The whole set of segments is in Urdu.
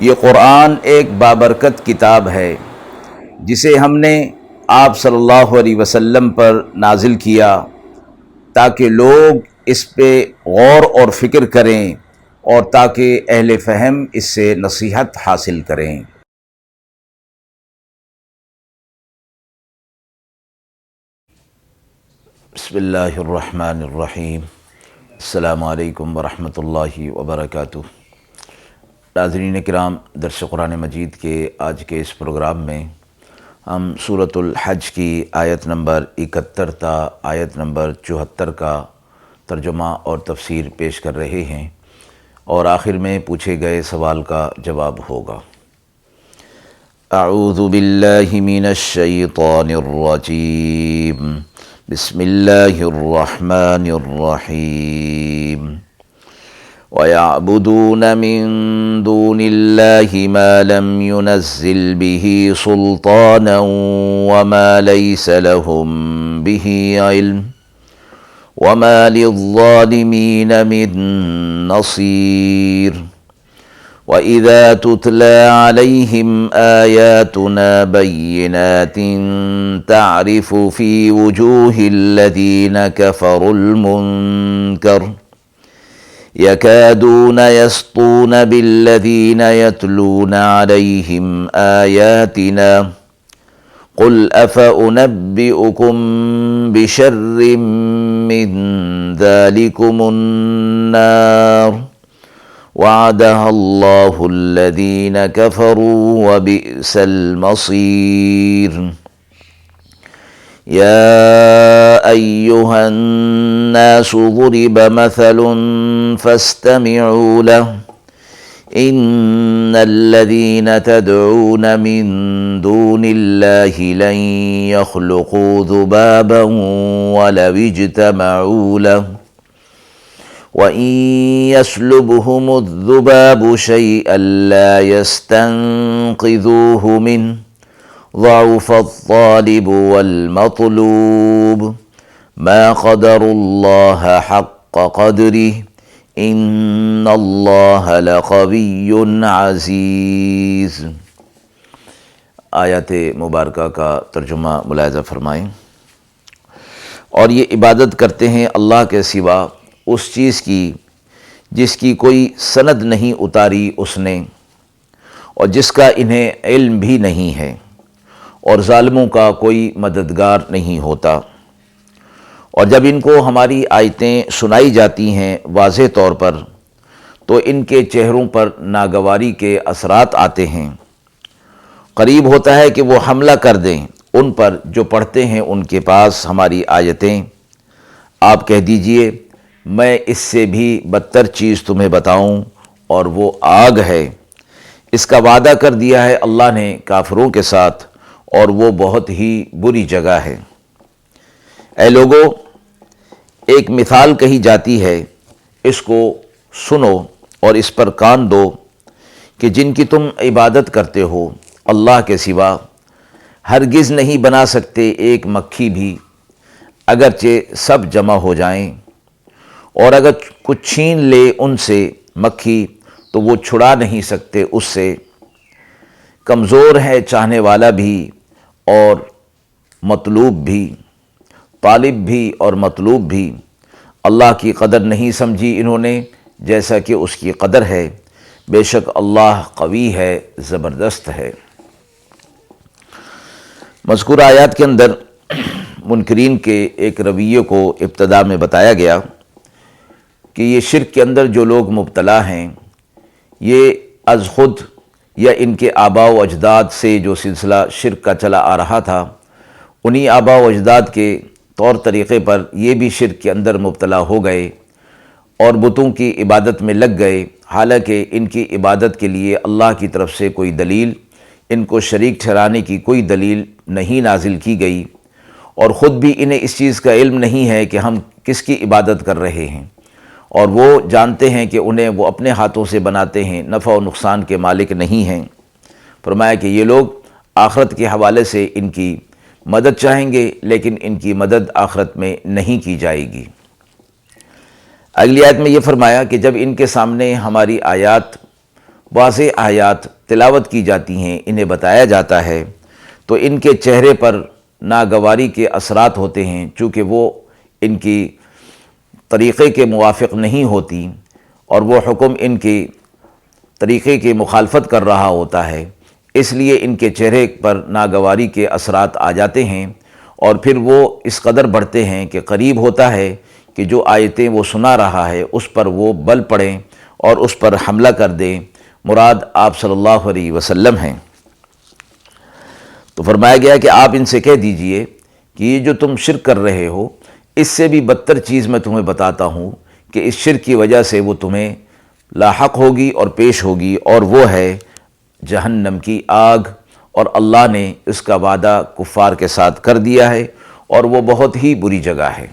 یہ قرآن ایک بابرکت کتاب ہے جسے ہم نے آپ صلی اللہ علیہ وسلم پر نازل کیا تاکہ لوگ اس پہ غور اور فکر کریں اور تاکہ اہل فہم اس سے نصیحت حاصل کریں۔ بسم اللہ الرحمن الرحیم۔ السلام علیکم ورحمۃ اللہ وبرکاتہ۔ ناظرین کرام، درس قرآن مجید کے آج کے اس پروگرام میں ہم سورۃ الحج کی آیت نمبر 71 تا آیت نمبر 74 کا ترجمہ اور تفسیر پیش کر رہے ہیں، اور آخر میں پوچھے گئے سوال کا جواب ہوگا۔ اعوذ باللہ من الشیطان الرجیم، بسم اللہ الرحمن الرحیم۔ وَيَعْبُدُونَ مِن دُونِ اللَّهِ مَا لَمْ يُنَزِّلْ بِهِ سُلْطَانًا وَمَا لَيْسَ لَهُم بِهِ عِلْمٌ وَمَا لِلظَّالِمِينَ مِن نَصِيرٍ۔ وَإِذَا تُتْلَى عَلَيْهِمْ آيَاتُنَا بَيِّنَاتٍ تَعْرِفُ فِي وُجُوهِ الَّذِينَ كَفَرُوا الْمُنكَرَ يَكَادُونَ يَسْطُونَ بِالَّذِينَ يَتْلُونَ عَلَيْهِمْ آيَاتِنَا قُلْ أَفَأُنَبِّئُكُم بِشَرٍّ مِّن ذَلِكُمُ النَّارَ وعدها الله الذين كفروا وبئس المصير۔ يا أيها الناس ضرب مثل فاستمعوا له إن الذين تدعون من دون الله لن يخلقوا ذبابا ولو اجتمعوا له وَإِن يَسْلُبْهُمُ الذُّبَابُ شَيْئًا لَّا يَسْتَنقِذُوهُ مِنْهُ ضَعُفَ الطَّالِبُ وَالْمَطْلُوبُ مَا قَدَرُوا اللَّهَ حَقَّ قَدْرِهِ إِنَّ اللَّهَ لَقَوِيٌّ عَزِيزٌ۔ آیات مبارکہ کا ترجمہ ملاحظہ فرمائیں۔ اور یہ عبادت کرتے ہیں اللہ کے سوا اس چیز کی جس کی کوئی سند نہیں اتاری اس نے، اور جس کا انہیں علم بھی نہیں ہے، اور ظالموں کا کوئی مددگار نہیں ہوتا۔ اور جب ان کو ہماری آیتیں سنائی جاتی ہیں واضح طور پر تو ان کے چہروں پر ناگواری کے اثرات آتے ہیں۔ قریب ہوتا ہے کہ وہ حملہ کر دیں ان پر جو پڑھتے ہیں ان کے پاس ہماری آیتیں۔ آپ کہہ دیجئے میں اس سے بھی بدتر چیز تمہیں بتاؤں، اور وہ آگ ہے۔ اس کا وعدہ کر دیا ہے اللہ نے کافروں کے ساتھ، اور وہ بہت ہی بری جگہ ہے۔ اے لوگو، ایک مثال کہی جاتی ہے، اس کو سنو اور اس پر کان دو کہ جن کی تم عبادت کرتے ہو اللہ کے سوا ہرگز نہیں بنا سکتے ایک مکھی بھی، اگرچہ سب جمع ہو جائیں، اور اگر کچھ چھین لے ان سے مکھی تو وہ چھڑا نہیں سکتے اس سے۔ کمزور ہے چاہنے والا بھی اور مطلوب بھی، طالب بھی اور مطلوب بھی۔ اللہ کی قدر نہیں سمجھی انہوں نے جیسا کہ اس کی قدر ہے۔ بے شک اللہ قوی ہے، زبردست ہے۔ مذکورہ آیات کے اندر منکرین کے ایک رویے کو ابتدا میں بتایا گیا کہ یہ شرک کے اندر جو لوگ مبتلا ہیں، یہ از خود یا ان کے آباء و اجداد سے جو سلسلہ شرک کا چلا آ رہا تھا، انہی آباء و اجداد کے طور طریقے پر یہ بھی شرک کے اندر مبتلا ہو گئے اور بتوں کی عبادت میں لگ گئے، حالانکہ ان کی عبادت کے لیے اللہ کی طرف سے کوئی دلیل، ان کو شریک ٹھہرانے کی کوئی دلیل نہیں نازل کی گئی، اور خود بھی انہیں اس چیز کا علم نہیں ہے کہ ہم کس کی عبادت کر رہے ہیں، اور وہ جانتے ہیں کہ انہیں وہ اپنے ہاتھوں سے بناتے ہیں، نفع و نقصان کے مالک نہیں ہیں۔ فرمایا کہ یہ لوگ آخرت کے حوالے سے ان کی مدد چاہیں گے، لیکن ان کی مدد آخرت میں نہیں کی جائے گی۔ اگلی آیت میں یہ فرمایا کہ جب ان کے سامنے ہماری آیات واضح آیات تلاوت کی جاتی ہیں، انہیں بتایا جاتا ہے، تو ان کے چہرے پر ناگواری کے اثرات ہوتے ہیں، چونکہ وہ ان کی طریقے کے موافق نہیں ہوتی اور وہ حکم ان کے طریقے کی مخالفت کر رہا ہوتا ہے، اس لیے ان کے چہرے پر ناگواری کے اثرات آ جاتے ہیں، اور پھر وہ اس قدر بڑھتے ہیں کہ قریب ہوتا ہے کہ جو آیتیں وہ سنا رہا ہے اس پر وہ بل پڑیں اور اس پر حملہ کر دیں۔ مراد آپ صلی اللہ علیہ وسلم ہیں۔ تو فرمایا گیا کہ آپ ان سے کہہ دیجئے کہ یہ جو تم شرک کر رہے ہو، اس سے بھی بدتر چیز میں تمہیں بتاتا ہوں کہ اس شرک کی وجہ سے وہ تمہیں لاحق ہوگی اور پیش ہوگی، اور وہ ہے جہنم کی آگ، اور اللہ نے اس کا وعدہ کفار کے ساتھ کر دیا ہے، اور وہ بہت ہی بری جگہ ہے۔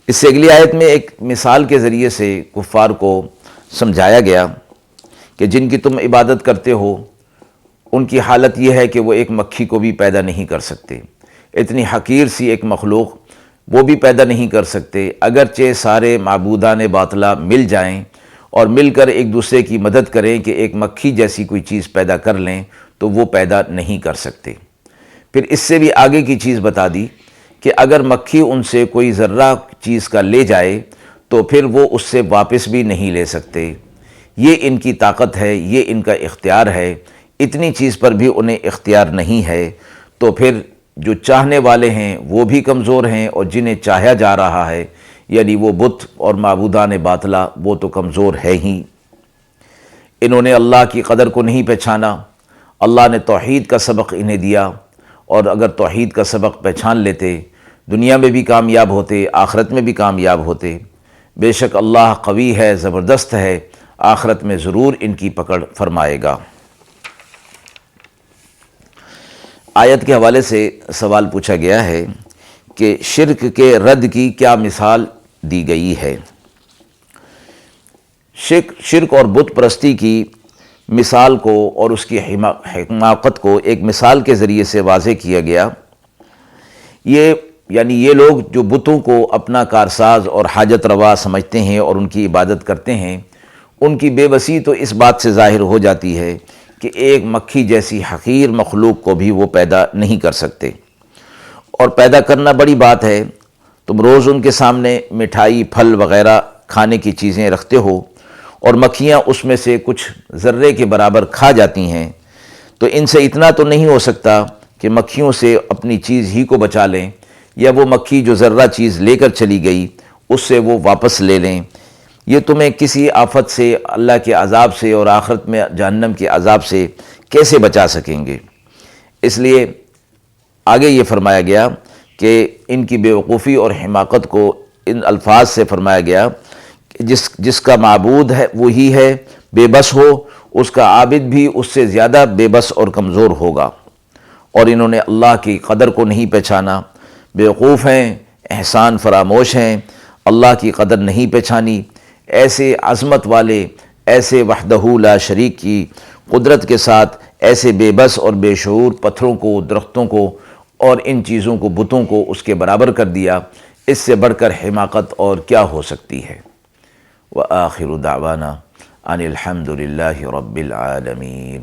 اس سے اگلی آیت میں ایک مثال کے ذریعے سے کفار کو سمجھایا گیا کہ جن کی تم عبادت کرتے ہو ان کی حالت یہ ہے کہ وہ ایک مکھی کو بھی پیدا نہیں کر سکتے، اتنی حقیر سی ایک مخلوق وہ بھی پیدا نہیں کر سکتے، اگرچہ سارے معبودان باطلہ مل جائیں اور مل کر ایک دوسرے کی مدد کریں کہ ایک مکھی جیسی کوئی چیز پیدا کر لیں تو وہ پیدا نہیں کر سکتے۔ پھر اس سے بھی آگے کی چیز بتا دی کہ اگر مکھی ان سے کوئی ذرہ چیز کا لے جائے تو پھر وہ اس سے واپس بھی نہیں لے سکتے۔ یہ ان کی طاقت ہے، یہ ان کا اختیار ہے، اتنی چیز پر بھی انہیں اختیار نہیں ہے، تو پھر جو چاہنے والے ہیں وہ بھی کمزور ہیں، اور جنہیں چاہیا جا رہا ہے یعنی وہ بت اور معبودان باطلہ وہ تو کمزور ہے ہی۔ انہوں نے اللہ کی قدر کو نہیں پہچانا، اللہ نے توحید کا سبق انہیں دیا، اور اگر توحید کا سبق پہچان لیتے دنیا میں بھی کامیاب ہوتے، آخرت میں بھی کامیاب ہوتے۔ بے شک اللہ قوی ہے، زبردست ہے، آخرت میں ضرور ان کی پکڑ فرمائے گا۔ آیت کے حوالے سے سوال پوچھا گیا ہے کہ شرک کے رد کی کیا مثال دی گئی ہے؟ شرک اور بت پرستی کی مثال کو اور اس کی حماقت کو ایک مثال کے ذریعے سے واضح کیا گیا۔ یہ لوگ جو بتوں کو اپنا کارساز اور حاجت روا سمجھتے ہیں اور ان کی عبادت کرتے ہیں، ان کی بے بسی تو اس بات سے ظاہر ہو جاتی ہے کہ ایک مکھی جیسی حقیر مخلوق کو بھی وہ پیدا نہیں کر سکتے، اور پیدا کرنا بڑی بات ہے۔ تم روز ان کے سامنے مٹھائی، پھل وغیرہ کھانے کی چیزیں رکھتے ہو اور مکھیاں اس میں سے کچھ ذرے کے برابر کھا جاتی ہیں، تو ان سے اتنا تو نہیں ہو سکتا کہ مکھیوں سے اپنی چیز ہی کو بچا لیں، یا وہ مکھی جو ذرہ چیز لے کر چلی گئی اس سے وہ واپس لے لیں۔ یہ تمہیں کسی آفت سے، اللہ کے عذاب سے اور آخرت میں جہنم کے عذاب سے کیسے بچا سکیں گے؟ اس لیے آگے یہ فرمایا گیا کہ ان کی بیوقوفی اور حماقت کو ان الفاظ سے فرمایا گیا کہ جس کا معبود ہے وہی ہے بے بس ہو، اس کا عابد بھی اس سے زیادہ بے بس اور کمزور ہوگا، اور انہوں نے اللہ کی قدر کو نہیں پہچانا، بیوقوف ہیں، احسان فراموش ہیں، اللہ کی قدر نہیں پہچانی۔ ایسے عظمت والے، ایسے وحدہ لا شریک کی قدرت کے ساتھ ایسے بے بس اور بے شعور پتھروں کو، درختوں کو اور ان چیزوں کو، بتوں کو اس کے برابر کر دیا، اس سے بڑھ کر حماقت اور کیا ہو سکتی ہے؟ وآخر دعوانا ان الحمد للہ رب العالمین۔